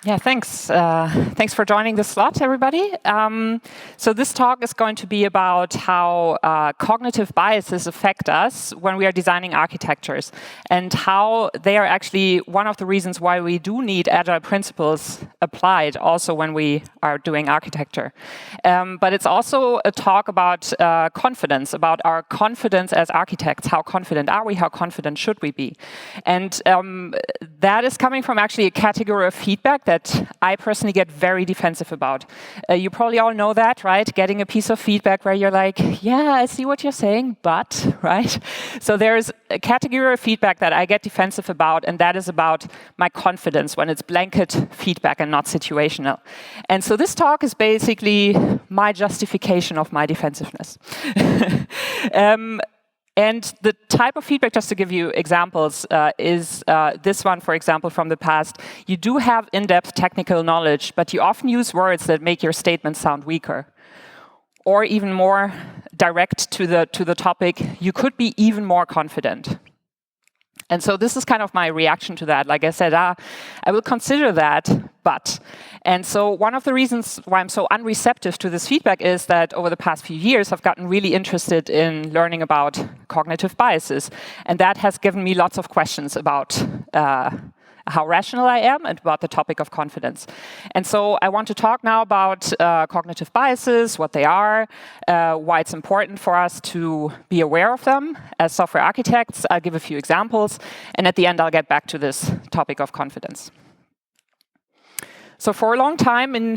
Yeah, thanks. Thanks for joining the slot, everybody. So this talk is going to be about how cognitive biases affect us when we are designing architectures, and how they are actually one of the reasons why we do need agile principles applied also when we are doing architecture. But it's also a talk about confidence, about our confidence as architects. How confident are we? How confident should we be? And that is coming from actually a category of feedback that I personally get very defensive about. You probably all know that, right? Getting a piece of feedback where you're like, yeah, I see what you're saying, but, right? So there's a category of feedback that I get defensive about, and that is about my confidence when it's blanket feedback and not situational. And so this talk is basically my justification of my defensiveness. And the type of feedback, just to give you examples, is this one, for example, from the past. You do have in-depth technical knowledge, but you often use words that make your statement sound weaker. Or even more direct to the topic, you could be even more confident. And so this is kind of my reaction to that. Like I said, I will consider that, but. And so one of the reasons why I'm so unreceptive to this feedback is that over the past few years, I've gotten really interested in learning about cognitive biases. And that has given me lots of questions about how rational I am and about the topic of confidence. And so I want to talk now about cognitive biases, what they are, why it's important for us to be aware of them as software architects. I'll give a few examples, and at the end I'll get back to this topic of confidence. So for a long time in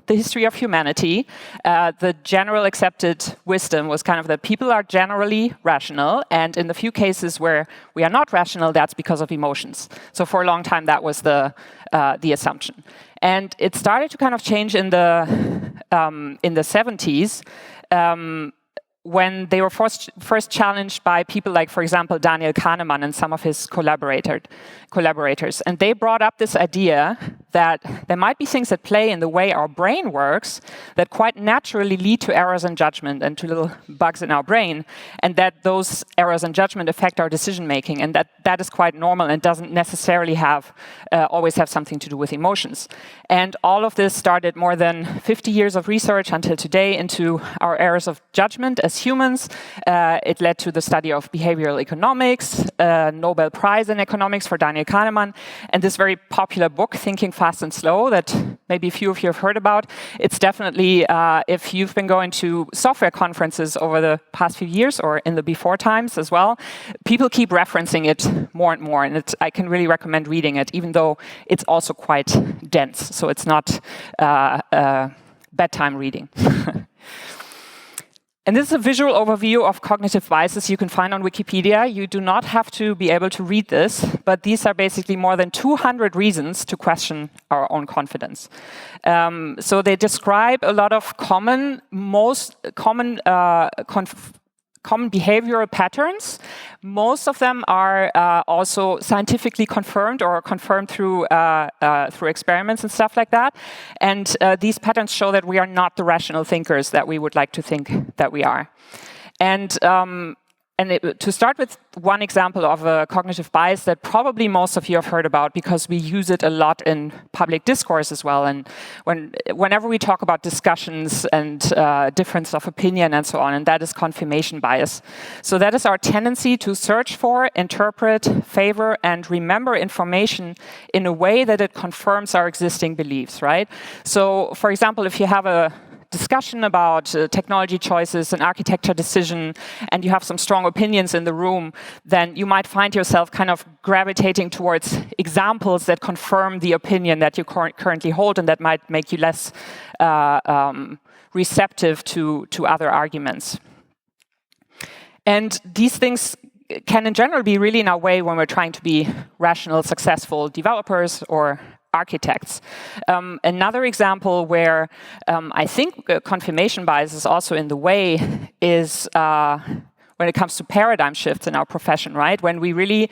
the history of humanity, the general accepted wisdom was kind of that people are generally rational, and in the few cases where we are not rational, that's because of emotions. So for a long time, that was the assumption. And it started to kind of change in the 70s, when they were first challenged by people like, for example, Daniel Kahneman and some of his collaborators. And they brought up this idea that there might be things at play in the way our brain works that quite naturally lead to errors in judgment and to little bugs in our brain, and that those errors in judgment affect our decision-making, and that is quite normal and doesn't necessarily always have something to do with emotions. And all of this started more than 50 years of research until today into our errors of judgment as humans. It led to the study of behavioral economics, Nobel Prize in economics for Daniel Kahneman, and this very popular book, Thinking Fast and Slow, that maybe a few of you have heard about. It's definitely, if you've been going to software conferences over the past few years or in the before times as well, people keep referencing it more and more, and I can really recommend reading it, even though it's also quite dense, so it's not bedtime reading. And this is a visual overview of cognitive biases you can find on Wikipedia. You do not have to be able to read this, but these are basically more than 200 reasons to question our own confidence. So they describe a lot of common behavioral patterns. Most of them are also scientifically confirmed or confirmed through experiments and stuff like that. And these patterns show that we are not the rational thinkers that we would like to think that we are. And to start with one example of a cognitive bias that probably most of you have heard about, because we use it a lot in public discourse as well, and whenever we talk about discussions and difference of opinion and so on, and that is confirmation bias. So that is our tendency to search for, interpret, favor, and remember information in a way that it confirms our existing beliefs, right? So, for example, if you have a discussion about technology choices and architecture decision, and you have some strong opinions in the room, then you might find yourself kind of gravitating towards examples that confirm the opinion that you currently hold, and that might make you less receptive to other arguments. And these things can in general be really in our way when we're trying to be rational, successful developers or architects. Another example where I think confirmation bias is also in the way is when it comes to paradigm shifts in our profession, right? When we really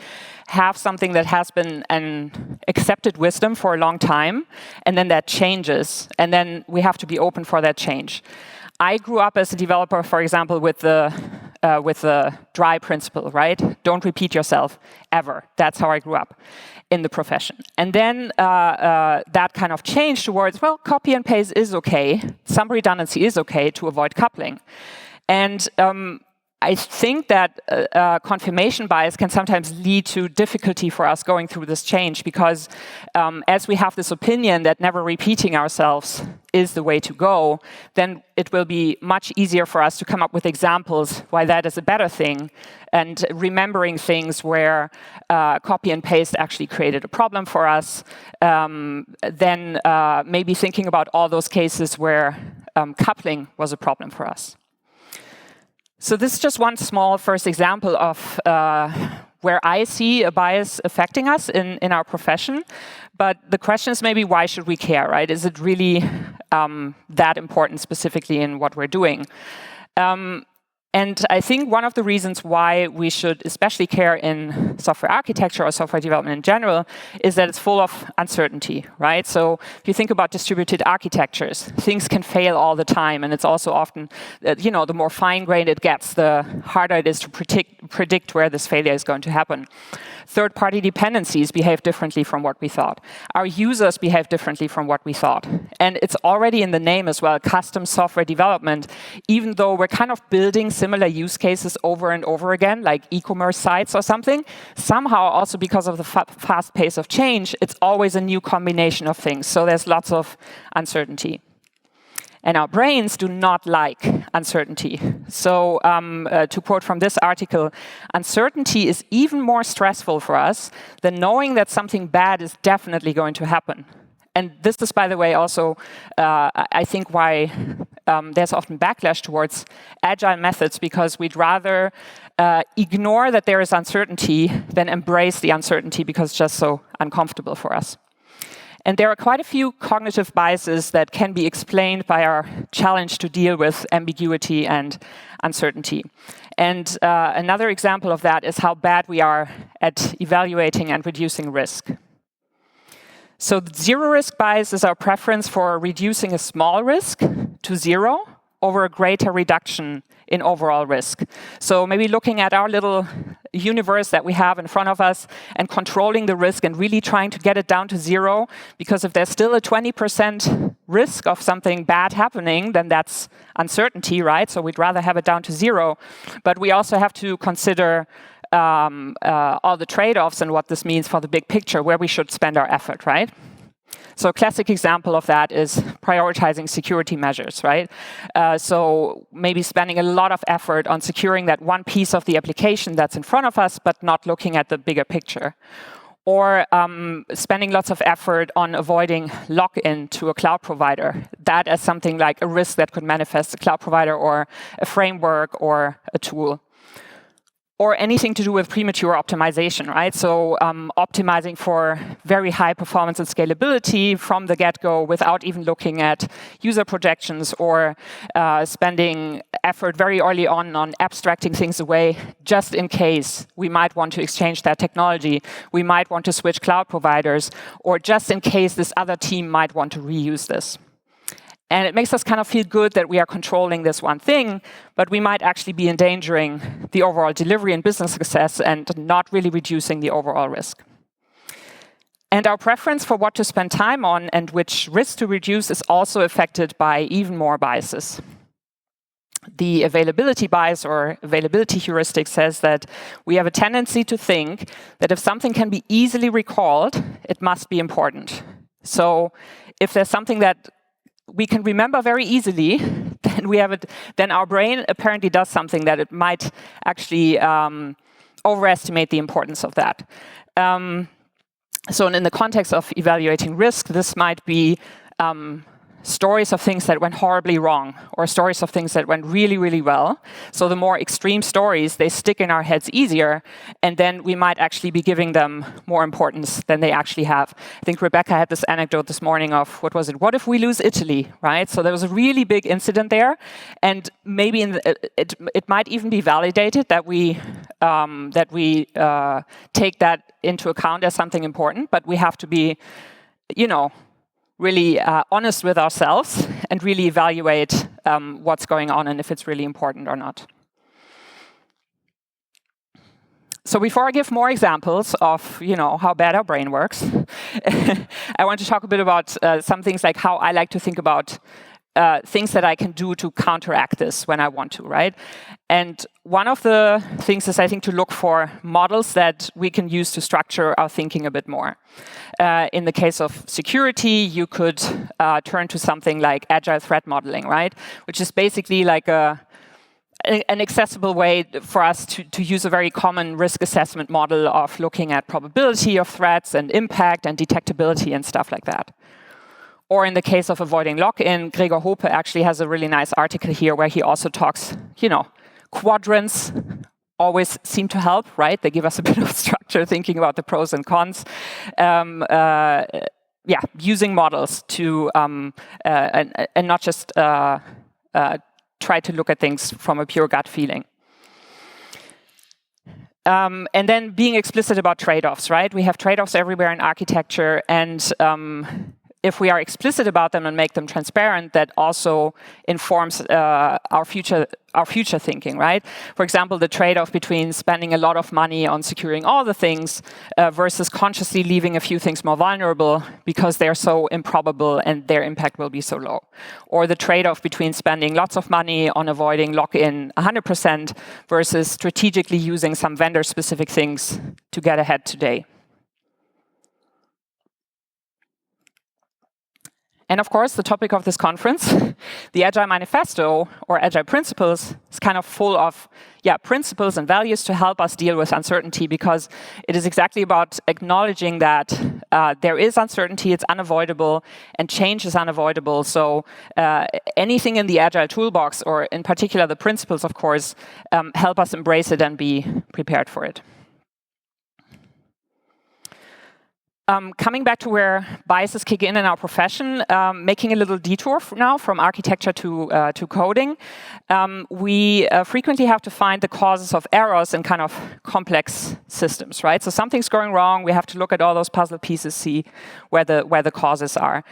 have something that has been an accepted wisdom for a long time, and then that changes, and then we have to be open for that change. I grew up as a developer, for example, with the with the dry principle, right? Don't repeat yourself ever. That's how I grew up in the profession. And then that kind of changed towards, well, copy and paste is okay. Some redundancy is okay to avoid coupling. And I think that confirmation bias can sometimes lead to difficulty for us going through this change because as we have this opinion that never repeating ourselves is the way to go, then it will be much easier for us to come up with examples why that is a better thing and remembering things where copy and paste actually created a problem for us, then maybe thinking about all those cases where coupling was a problem for us. So this is just one small first example of where I see a bias affecting us in our profession. But the question is maybe why should we care, right? Is it really that important specifically in what we're doing? And I think one of the reasons why we should especially care in software architecture or software development in general is that it's full of uncertainty, right? So if you think about distributed architectures, things can fail all the time. And it's also often, you know, the more fine-grained it gets, the harder it is to predict where this failure is going to happen. Third-party dependencies behave differently from what we thought. Our users behave differently from what we thought. And it's already in the name as well, custom software development, even though we're kind of building similar use cases over and over again, like e-commerce sites or something. Somehow, also because of the fast pace of change, it's always a new combination of things. So there's lots of uncertainty. And our brains do not like uncertainty. So to quote from this article, uncertainty is even more stressful for us than knowing that something bad is definitely going to happen. And this is, by the way, also, I think, why there's often backlash towards agile methods, because we'd rather ignore that there is uncertainty than embrace the uncertainty because it's just so uncomfortable for us. And there are quite a few cognitive biases that can be explained by our challenge to deal with ambiguity and uncertainty. And another example of that is how bad we are at evaluating and reducing risk. So the zero risk bias is our preference for reducing a small risk to zero over a greater reduction in overall risk. So maybe looking at our little universe that we have in front of us and controlling the risk and really trying to get it down to zero, because if there's still a 20% risk of something bad happening, then that's uncertainty, right? So we'd rather have it down to zero. But we also have to consider all the trade-offs and what this means for the big picture, where we should spend our effort, right? So a classic example of that is prioritizing security measures, right? So maybe spending a lot of effort on securing that one piece of the application that's in front of us, but not looking at the bigger picture. Or spending lots of effort on avoiding lock-in to a cloud provider. That as something like a risk that could manifest a cloud provider or a framework or a tool. Or anything to do with premature optimization, right? So optimizing for very high performance and scalability from the get-go without even looking at user projections, or spending effort very early on abstracting things away just in case we might want to exchange that technology, we might want to switch cloud providers, or just in case this other team might want to reuse this. And it makes us kind of feel good that we are controlling this one thing, but we might actually be endangering the overall delivery and business success and not really reducing the overall risk. And our preference for what to spend time on and which risk to reduce is also affected by even more biases. The availability bias or availability heuristic says that we have a tendency to think that if something can be easily recalled, it must be important. So if there's something that we can remember very easily, then we have it. Then our brain apparently does something that it might actually overestimate the importance of that. So in the context of evaluating risk, this might be stories of things that went horribly wrong, or stories of things that went really, really well. So the more extreme stories, they stick in our heads easier, and then we might actually be giving them more importance than they actually have. I think Rebecca had this anecdote this morning of, what was it? What if we lose Italy, right? So there was a really big incident there, and maybe it might even be validated that we take that into account as something important, but we have to be, you know, really honest with ourselves and really evaluate what's going on and if it's really important or not. So before I give more examples of, how bad our brain works, I want to talk a bit about some things like how I like to think about things that I can do to counteract this when I want to, right? And one of the things is, I think, to look for models that we can use to structure our thinking a bit more. In the case of security, you could turn to something like Agile threat modeling, right? Which is basically like an accessible way for us to use a very common risk assessment model of looking at probability of threats and impact and detectability and stuff like that. Or in the case of avoiding lock-in, Gregor Hope actually has a really nice article here where he also talks, quadrants always seem to help, right? They give us a bit of structure, thinking about the pros and cons. Using models to, and not just try to look at things from a pure gut feeling. And then being explicit about trade-offs, right? We have trade-offs everywhere in architecture, and if we are explicit about them and make them transparent, that also informs our future thinking, right? For example, the trade-off between spending a lot of money on securing all the things versus consciously leaving a few things more vulnerable because they're so improbable and their impact will be so low. Or the trade-off between spending lots of money on avoiding lock-in 100% versus strategically using some vendor-specific things to get ahead today. And of course, the topic of this conference, the Agile Manifesto, or Agile Principles, is kind of full of principles and values to help us deal with uncertainty, because it is exactly about acknowledging that there is uncertainty, it's unavoidable, and change is unavoidable. So anything in the Agile toolbox, or in particular the principles, of course, help us embrace it and be prepared for it. Coming back to where biases kick in our profession, making a little detour now from architecture to coding, we frequently have to find the causes of errors in kind of complex systems, right? So something's going wrong, we have to look at all those puzzle pieces, see where the causes are.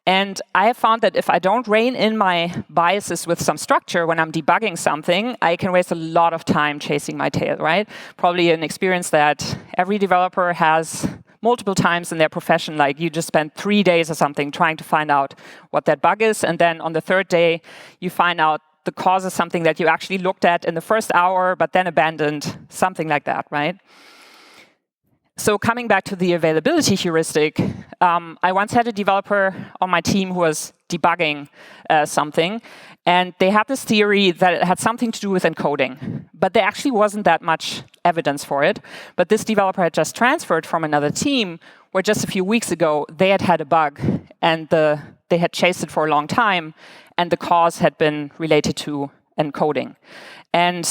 And I have found that if I don't rein in my biases with some structure when I'm debugging something, I can waste a lot of time chasing my tail, right? Probably an experience that every developer has multiple times in their profession, like you just spend 3 days or something trying to find out what that bug is, and then on the third day, you find out the cause is something that you actually looked at in the first hour, but then abandoned, something like that, right? So coming back to the availability heuristic, I once had a developer on my team who was debugging something, and they had this theory that it had something to do with encoding, but there actually wasn't that much evidence for it. But this developer had just transferred from another team where just a few weeks ago they had a bug, and they had chased it for a long time, and the cause had been related to encoding. And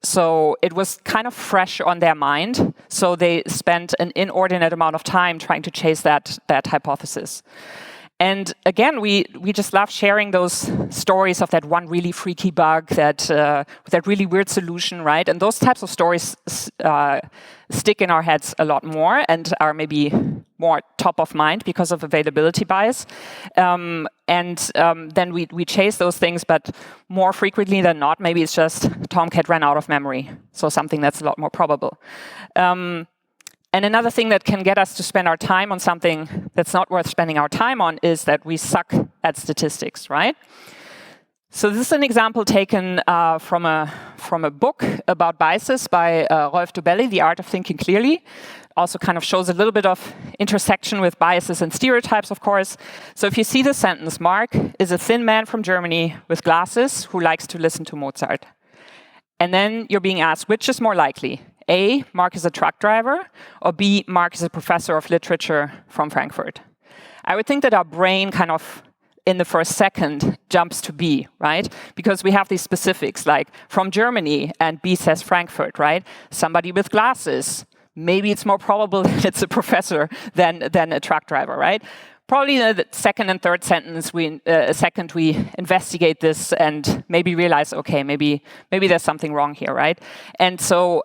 so it was kind of fresh on their mind. So they spent an inordinate amount of time trying to chase that hypothesis. And again, we just love sharing those stories of that one really freaky bug, that really weird solution, right? And those types of stories stick in our heads a lot more and are maybe more top of mind because of availability bias. Then we chase those things, but more frequently than not, maybe it's just Tomcat ran out of memory, so something that's a lot more probable. And another thing that can get us to spend our time on something that's not worth spending our time on is that we suck at statistics, right? So this is an example taken from a book about biases by Rolf Dobelli, The Art of Thinking Clearly. Also kind of shows a little bit of intersection with biases and stereotypes, of course. So if you see the sentence, Mark is a thin man from Germany with glasses who likes to listen to Mozart. And then you're being asked, which is more likely? A, Mark is a truck driver, or B, Mark is a professor of literature from Frankfurt. I would think that our brain kind of, in the first second, jumps to B, right? Because we have these specifics, like from Germany, and B says Frankfurt, right? Somebody with glasses. Maybe it's more probable that it's a professor than a truck driver, right? Probably in the second and third sentence, we investigate this and maybe realize, okay, maybe there's something wrong here, right? And so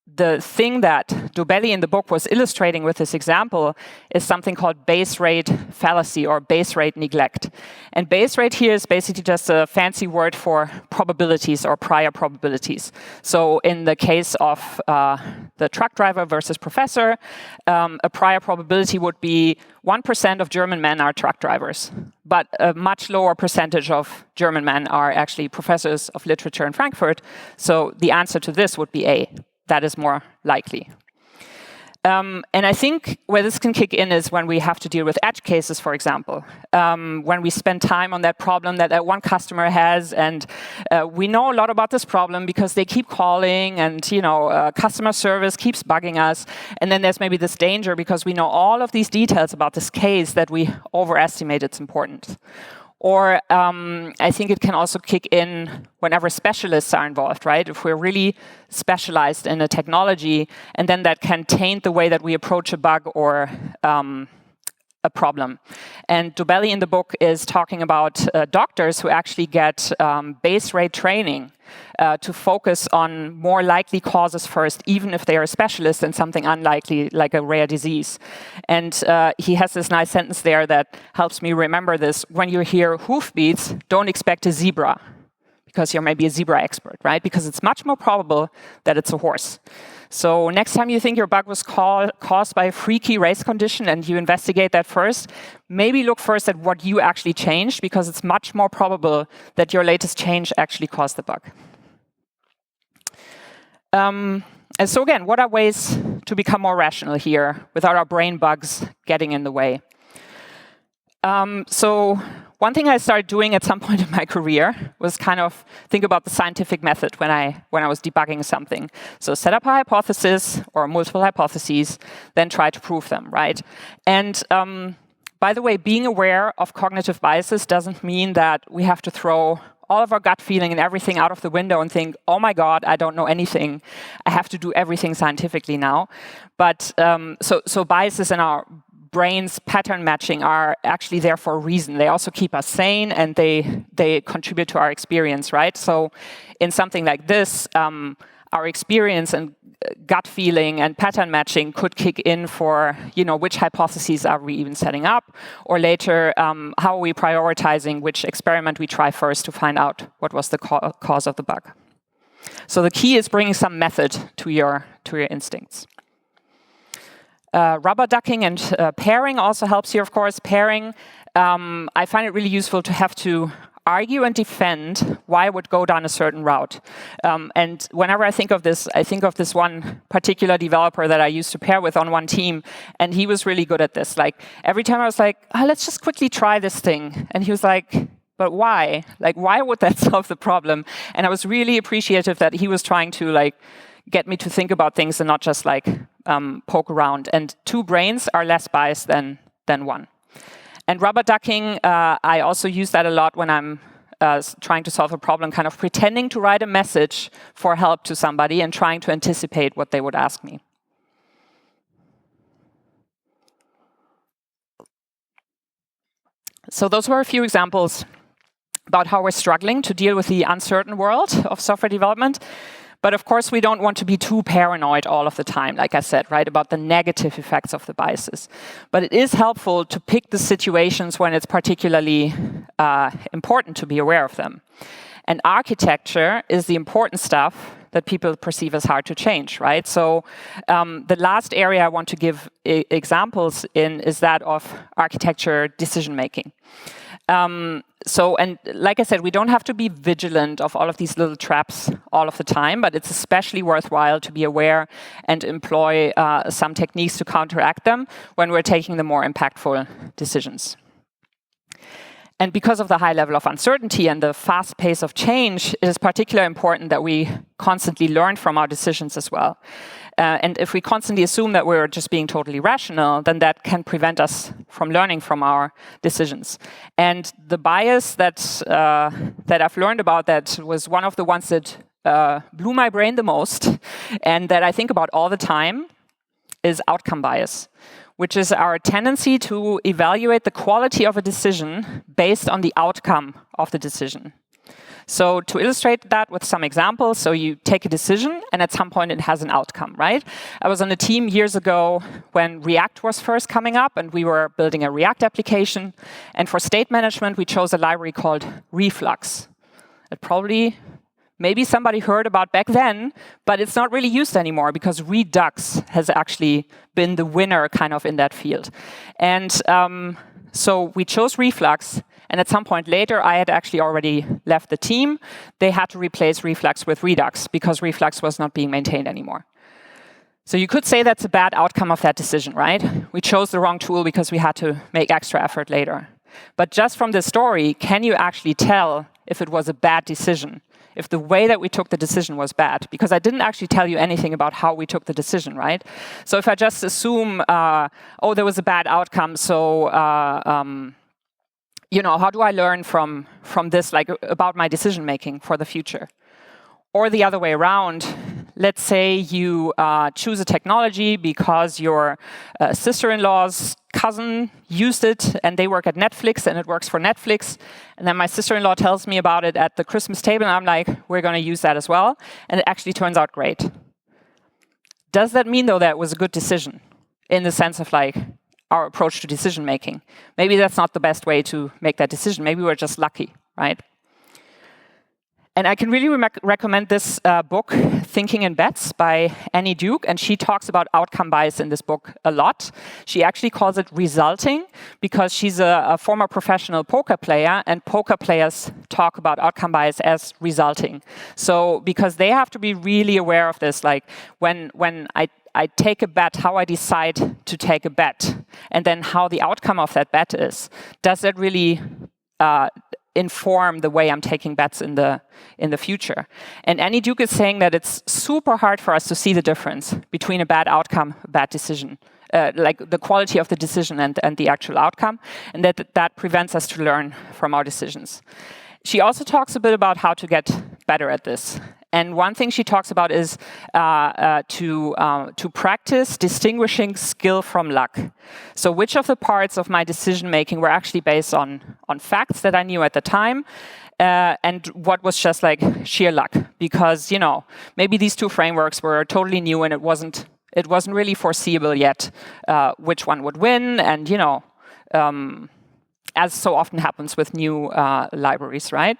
the thing that Dobelli in the book was illustrating with this example is something called base rate fallacy or base rate neglect. And base rate here is basically just a fancy word for probabilities or prior probabilities. So in the case of the truck driver versus professor, a prior probability would be 1% of German men are truck drivers, but a much lower percentage of German men are actually professors of literature in Frankfurt. So the answer to this would be A. That is more likely. And I think where this can kick in is when we have to deal with edge cases, for example. When we spend time on that problem that one customer has, and we know a lot about this problem because they keep calling, and customer service keeps bugging us. And then there's maybe this danger because we know all of these details about this case that we overestimate its importance. Or I think it can also kick in whenever specialists are involved, right? If we're really specialized in a technology, and then that can taint the way that we approach a bug or a problem. And Dobelli in the book is talking about doctors who actually get base rate training to focus on more likely causes first, even if they are a specialist in something unlikely, like a rare disease. And he has this nice sentence there that helps me remember this. When you hear hoofbeats, don't expect a zebra, because you're maybe a zebra expert, right? Because it's much more probable that it's a horse. So next time you think your bug was caused by a freaky race condition and you investigate that first, maybe look first at what you actually changed, because it's much more probable that your latest change actually caused the bug. And so again, what are ways to become more rational here without our brain bugs getting in the way? So one thing I started doing at some point in my career was kind of think about the scientific method when I was debugging something. So set up a hypothesis or multiple hypotheses, then try to prove them, right? And by the way, being aware of cognitive biases doesn't mean that we have to throw all of our gut feeling and everything out of the window and think, oh my God, I don't know anything. I have to do everything scientifically now. But so biases in our brain's pattern matching are actually there for a reason. They also keep us sane, and they contribute to our experience, right? So in something like this, our experience and gut feeling and pattern matching could kick in for, which hypotheses are we even setting up, or later, how are we prioritizing which experiment we try first to find out what was the cause of the bug. So the key is bringing some method to your instincts. Rubber ducking and pairing also helps here, of course. Pairing, I find it really useful to have to argue and defend why I would go down a certain route. And whenever I think of this one particular developer that I used to pair with on one team, and he was really good at this. Like, every time I was like, let's just quickly try this thing. And he was like, but why? Like, why would that solve the problem? And I was really appreciative that he was trying to, get me to think about things and not just, poke around. And two brains are less biased than one. And rubber ducking, I also use that a lot when I'm trying to solve a problem, kind of pretending to write a message for help to somebody and trying to anticipate what they would ask me. So those were a few examples about how we're struggling to deal with the uncertain world of software development. But of course, we don't want to be too paranoid all of the time, like I said, right, about the negative effects of the biases. But it is helpful to pick the situations when it's particularly important to be aware of them. And architecture is the important stuff that people perceive as hard to change, right? So the last area I want to give examples in is that of architecture decision-making. And like I said, we don't have to be vigilant of all of these little traps all of the time, but it's especially worthwhile to be aware and employ some techniques to counteract them when we're taking the more impactful decisions. And because of the high level of uncertainty and the fast pace of change, it is particularly important that we constantly learn from our decisions as well. And if we constantly assume that we're just being totally rational, then that can prevent us from learning from our decisions. And the bias that I've learned about that was one of the ones that blew my brain the most, and that I think about all the time, is outcome bias, which is our tendency to evaluate the quality of a decision based on the outcome of the decision. So to illustrate that with some examples, so you take a decision, and at some point it has an outcome, right? I was on a team years ago when React was first coming up, and we were building a React application. And for state management, we chose a library called Reflux. It probably, maybe somebody heard about back then, but it's not really used anymore because Redux has actually been the winner kind of in that field. And so we chose Reflux. And at some point later, I had actually already left the team. They had to replace Reflux with Redux because Reflux was not being maintained anymore. So you could say that's a bad outcome of that decision, right? We chose the wrong tool because we had to make extra effort later. But just from this story, can you actually tell if it was a bad decision? If the way that we took the decision was bad? Because I didn't actually tell you anything about how we took the decision, right? So if I just assume, oh, there was a bad outcome, so you know, how do I learn from this, like about my decision making for the future? Or the other way around, let's say you choose a technology because your sister-in-law's cousin used it and they work at Netflix and it works for Netflix. And then my sister-in-law tells me about it at the Christmas table and I'm like, we're going to use that as well. And it actually turns out great. Does that mean, though, that it was a good decision in the sense of like our approach to decision making? Maybe that's not the best way to make that decision. Maybe we're just lucky, right? And I can really recommend this book, Thinking in Bets, by Annie Duke. And she talks about outcome bias in this book a lot. She actually calls it resulting because she's a former professional poker player. And poker players talk about outcome bias as resulting. So because they have to be really aware of this, like when I take a bet, how I decide to take a bet, and then how the outcome of that bet is. Does that really inform the way I'm taking bets in the future? And Annie Duke is saying that it's super hard for us to see the difference between a bad outcome, a bad decision, like the quality of the decision and the actual outcome, and that prevents us to learn from our decisions. She also talks a bit about how to get better at this. And one thing she talks about is to practice distinguishing skill from luck. So which of the parts of my decision-making were actually based on facts that I knew at the time, and what was just like sheer luck? Because, you know, maybe these two frameworks were totally new and it wasn't really foreseeable yet which one would win. And, you know, as so often happens with new libraries, right?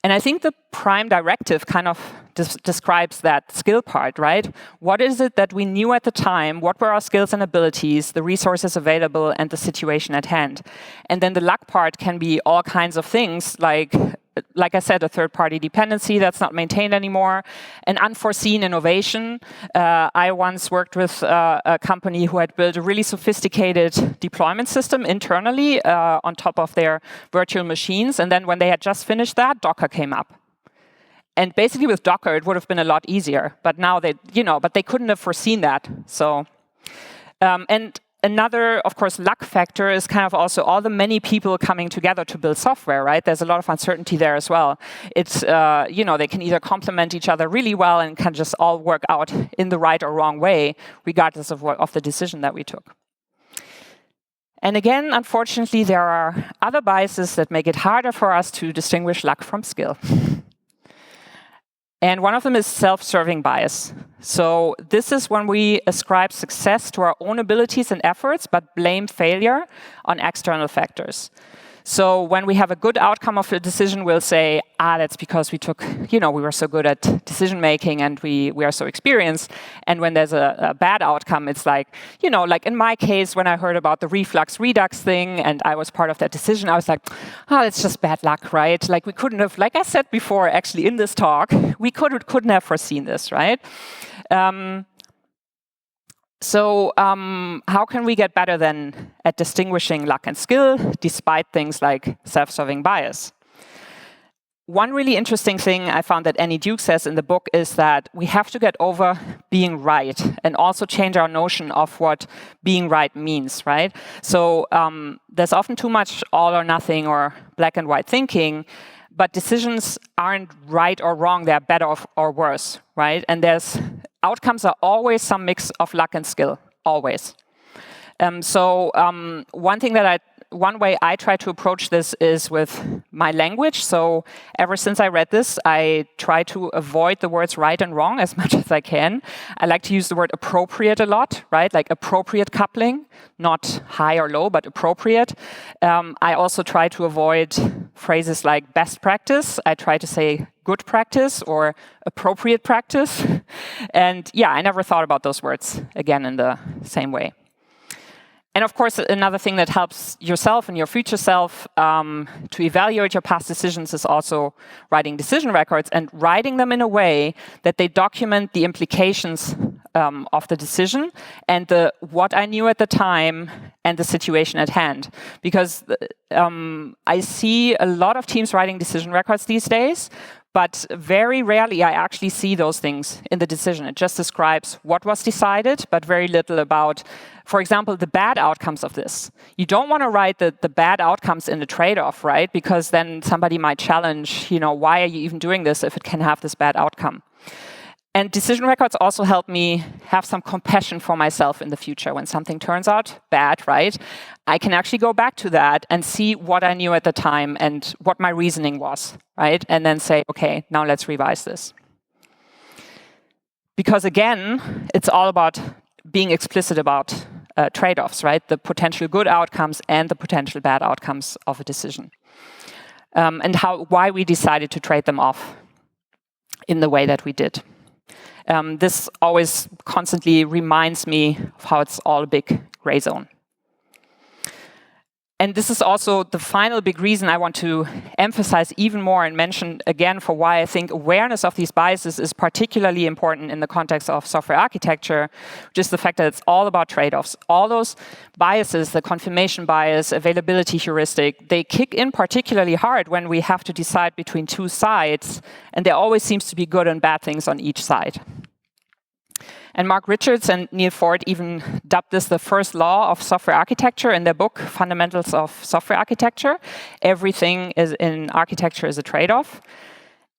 And I think the prime directive kind of describes that skill part, right? What is it that we knew at the time? What were our skills and abilities, the resources available, and the situation at hand? And then the luck part can be all kinds of things, like I said, a third-party dependency that's not maintained anymore, an unforeseen innovation. I once worked with a company who had built a really sophisticated deployment system internally on top of their virtual machines. And then when they had just finished that, Docker came up. And basically with Docker, it would have been a lot easier. But now but they couldn't have foreseen that. So, and another, of course, luck factor is kind of also all the many people coming together to build software, right? There's a lot of uncertainty there as well. It's, they can either complement each other really well and can just all work out in the right or wrong way, regardless of the decision that we took. And again, unfortunately, there are other biases that make it harder for us to distinguish luck from skill. And one of them is self-serving bias. So this is when we ascribe success to our own abilities and efforts, but blame failure on external factors. So when we have a good outcome of a decision, we'll say, that's because we were so good at decision making and we are so experienced. And when there's a bad outcome, it's like, like in my case, when I heard about the Redux thing and I was part of that decision, I was like, it's just bad luck, right? Like we couldn't have, like I said before, actually in this talk, we couldn't have foreseen this, right? So how can we get better then at distinguishing luck and skill, despite things like self-serving bias? One really interesting thing I found that Annie Duke says in the book is that we have to get over being right and also change our notion of what being right means, right? So there's often too much all or nothing or black and white thinking, but decisions aren't right or wrong, they're better or worse, right? And outcomes are always some mix of luck and skill, always. So one thing that one way I try to approach this is with my language. So ever since I read this, I try to avoid the words right and wrong as much as I can. I like to use the word appropriate a lot, right? Like appropriate coupling, not high or low, but appropriate. I also try to avoid phrases like best practice. I try to say good practice or appropriate practice. And yeah, I never thought about those words again in the same way. And of course, another thing that helps yourself and your future self to evaluate your past decisions is also writing decision records and writing them in a way that they document the implications of the decision and what I knew at the time and the situation at hand. Because I see a lot of teams writing decision records these days, but very rarely I actually see those things in the decision. It just describes what was decided, but very little about, for example, the bad outcomes of this. You don't want to write the bad outcomes in the trade-off, right? Because then somebody might challenge, why are you even doing this if it can have this bad outcome? And decision records also help me have some compassion for myself in the future. When something turns out bad, right, I can actually go back to that and see what I knew at the time and what my reasoning was, right? And then say, okay, now let's revise this. Because again, it's all about being explicit about trade-offs, right? The potential good outcomes and the potential bad outcomes of a decision. And why we decided to trade them off in the way that we did. This always constantly reminds me of how it's all a big gray zone. And this is also the final big reason I want to emphasize even more and mention again for why I think awareness of these biases is particularly important in the context of software architecture, which is the fact that it's all about trade-offs. All those biases, the confirmation bias, availability heuristic, they kick in particularly hard when we have to decide between two sides, and there always seems to be good and bad things on each side. And Mark Richards and Neil Ford even dubbed this the first law of software architecture in their book, Fundamentals of Software Architecture. Everything in architecture is a trade-off.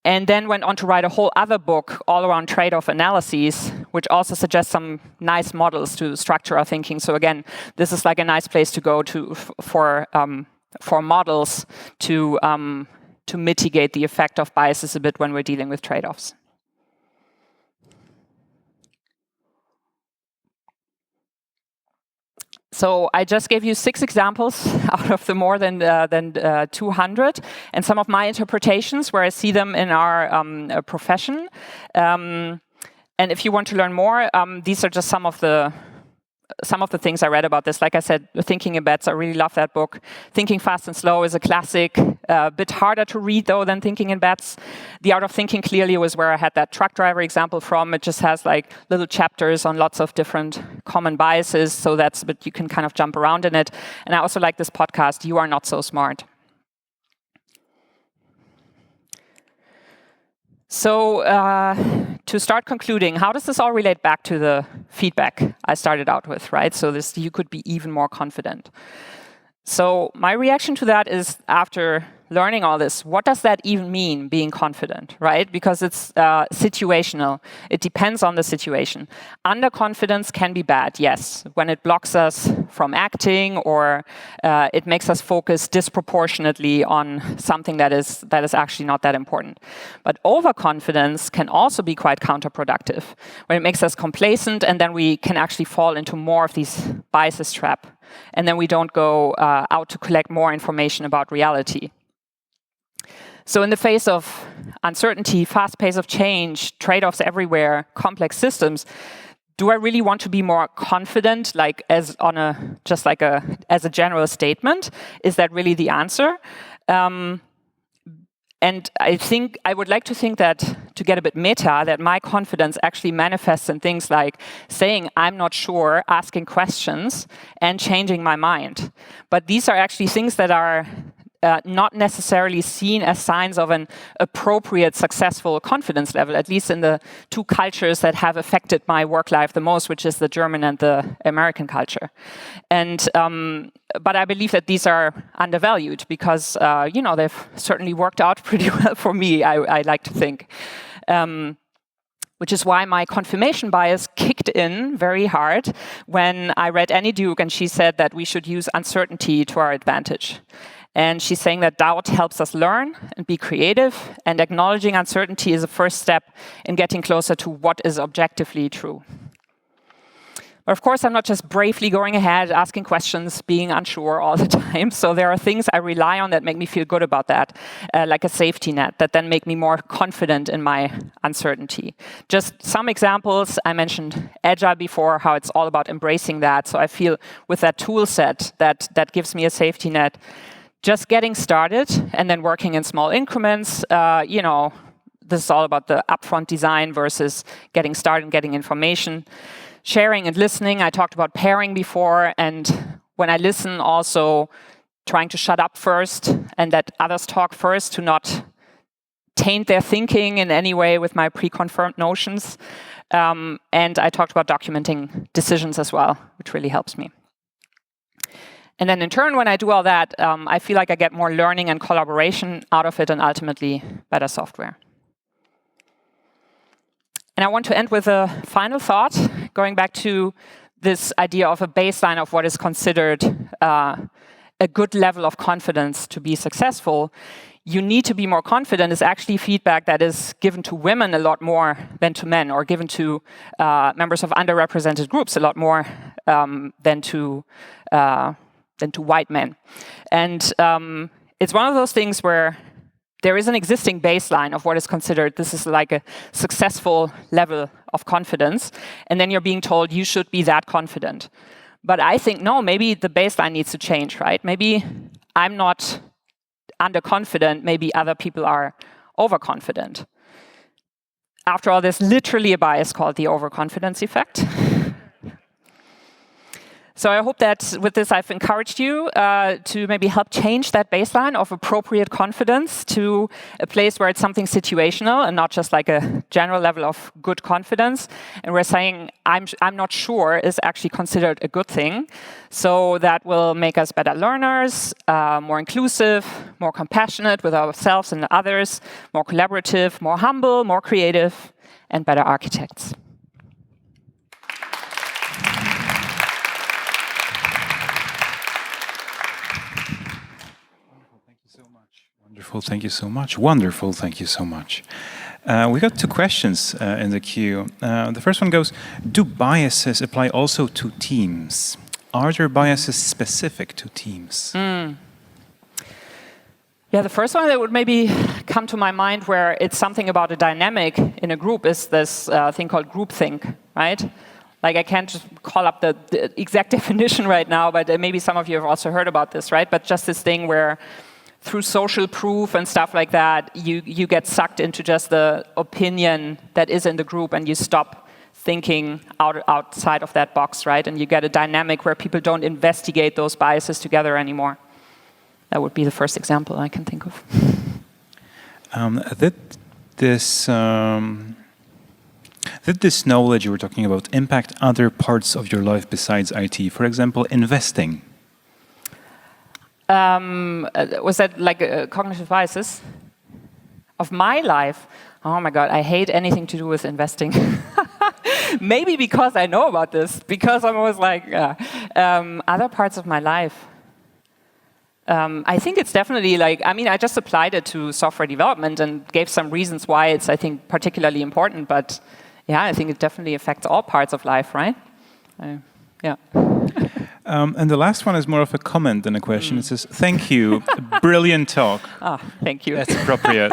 And then went on to write a whole other book all around trade-off analyses, which also suggests some nice models to structure our thinking. So again, this is like a nice place to go to for models to mitigate the effect of biases a bit when we're dealing with trade-offs. So I just gave you 6 examples out of the more than 200, and some of my interpretations where I see them in our profession. And if you want to learn more, these are just some of the things I read about this. Like I said, Thinking in Bets, I really love that book. Thinking Fast and Slow is a classic, a bit harder to read though than Thinking in Bets. The Art of Thinking clearly was where I had that truck driver example from. It just has like little chapters on lots of different common biases, so but you can kind of jump around in it. And I also like this podcast, You Are Not So Smart. So to start concluding, how does this all relate back to the feedback I started out with, right? So you could be even more confident. So my reaction to that is, after learning all this, what does that even mean, being confident, right? Because it's situational. It depends on the situation. Underconfidence can be bad, yes, when it blocks us from acting or it makes us focus disproportionately on something that is actually not that important. But overconfidence can also be quite counterproductive, when it makes us complacent and then we can actually fall into more of these biases trap. And then we don't go out to collect more information about reality. So in the face of uncertainty, fast pace of change, trade-offs everywhere, complex systems, do I really want to be more confident, like as a general statement? Is that really the answer? And I would like to think that, to get a bit meta, that my confidence actually manifests in things like saying I'm not sure, asking questions, and changing my mind. But these are actually things that are not necessarily seen as signs of an appropriate, successful confidence level, at least in the 2 cultures that have affected my work life the most, which is the German and the American culture. And but I believe that these are undervalued because, they've certainly worked out pretty well for me, I like to think. which is why my confirmation bias kicked in very hard when I read Annie Duke and she said that we should use uncertainty to our advantage. And she's saying that doubt helps us learn and be creative, and acknowledging uncertainty is a first step in getting closer to what is objectively true. But of course, I'm not just bravely going ahead, asking questions, being unsure all the time. So there are things I rely on that make me feel good about that, like a safety net, that then make me more confident in my uncertainty. Just some examples. I mentioned Agile before, how it's all about embracing that. So I feel with that tool set that gives me a safety net, just getting started and then working in small increments, this is all about the upfront design versus getting started and getting information. Sharing and listening, I talked about pairing before, and when I listen, also trying to shut up first and let others talk first to not taint their thinking in any way with my pre-confirmed notions. And I talked about documenting decisions as well, which really helps me. And then in turn, when I do all that, I feel like I get more learning and collaboration out of it and ultimately better software. And I want to end with a final thought, going back to this idea of a baseline of what is considered a good level of confidence to be successful. You need to be more confident is actually feedback that is given to women a lot more than to men, or given to members of underrepresented groups a lot more than to white men. And it's one of those things where there is an existing baseline of what is considered, this is like a successful level of confidence, and then you're being told you should be that confident. But I think, no, maybe the baseline needs to change, right? Maybe I'm not underconfident, maybe other people are overconfident. After all, there's literally a bias called the overconfidence effect. So I hope that with this I've encouraged you to maybe help change that baseline of appropriate confidence to a place where it's something situational and not just like a general level of good confidence. And we're saying I'm not sure is actually considered a good thing. So that will make us better learners, more inclusive, more compassionate with ourselves and others, more collaborative, more humble, more creative, and better architects. Wonderful, thank you so much. Wonderful, thank you so much. We got two questions in the queue. The first one goes, do biases apply also to teams? Are there biases specific to teams? Yeah, the first one that would maybe come to my mind where it's something about a dynamic in a group is this thing called groupthink, right? Like I can't just call up the exact definition right now, but maybe some of you have also heard about this, right? But just this thing where through social proof and stuff like that, you get sucked into just the opinion that is in the group and you stop thinking outside of that box, right? And you get a dynamic where people don't investigate those biases together anymore. That would be the first example I can think of. Did this knowledge you were talking about impact other parts of your life besides IT? For example, investing? Was that like cognitive biases? Of my life? Oh my God, I hate anything to do with investing. Maybe because I know about this, because I'm always like, other parts of my life. I think it's definitely like, I just applied it to software development and gave some reasons why it's, I think, particularly important, but yeah, I think it definitely affects all parts of life, right? Yeah. And the last one is more of a comment than a question. It says, thank you, brilliant talk. Thank you. That's appropriate.